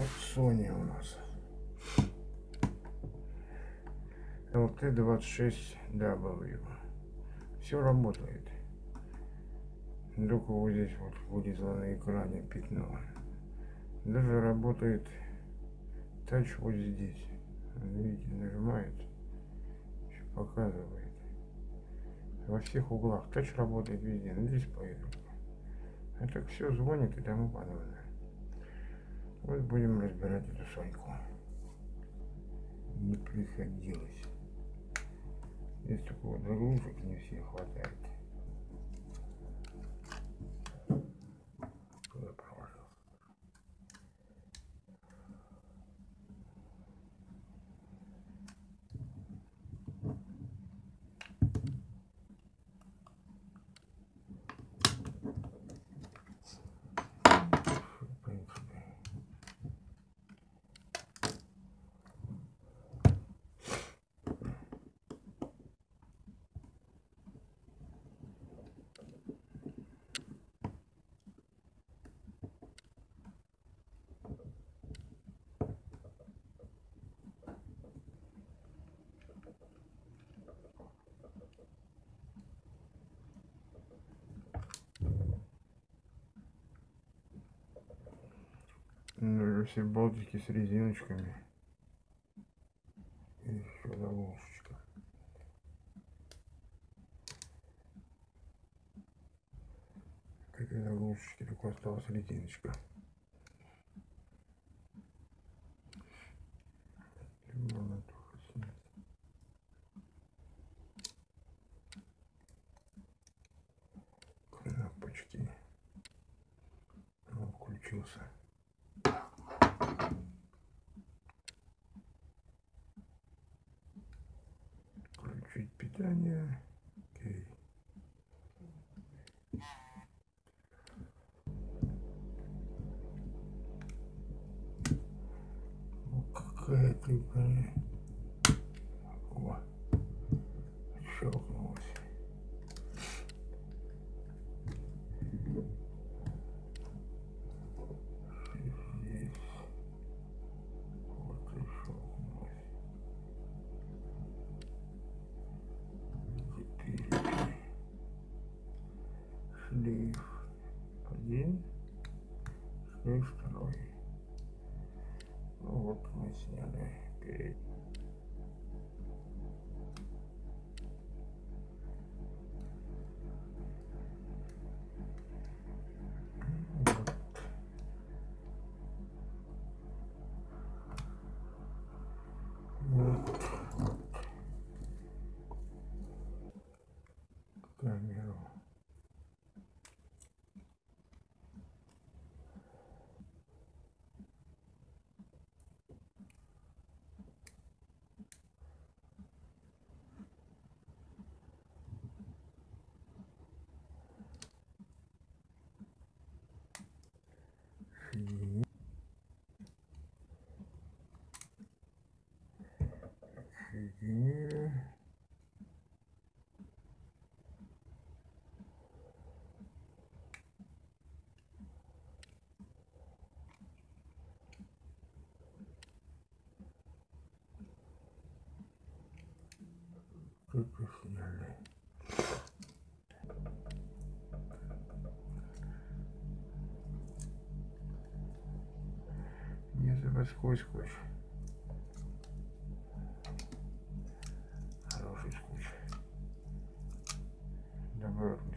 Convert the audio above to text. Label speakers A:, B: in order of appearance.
A: Вот Sony у нас. LT26W. Все работает. Только вот здесь вот вылезло на экране пятно. Даже работает тач вот здесь. Видите, нажимает, еще показывает. Во всех углах. Тач работает везде. Но здесь поеду. А так все звонит и тому подобное. Вот будем разбирать эту Соньку. Не приходилось. Здесь только вот заглушек не все хватает. Туда проложил. В принципе. Ну, все болтики с резиночками. И еще заглушечка. К этой заглушечке только осталась резиночка. Кнопочки. Он включился. Включить питание. Окей. Ну, какая ты, блин. О, щелкнулась. Здесь. Вот и щелкнулась. Теперь шлейф один, шлейф второй. Ну вот мы сняли перед. Вот. Камеру. Соединили. Только сняли. Не заводской скотч. Хороший скотч. Добротный.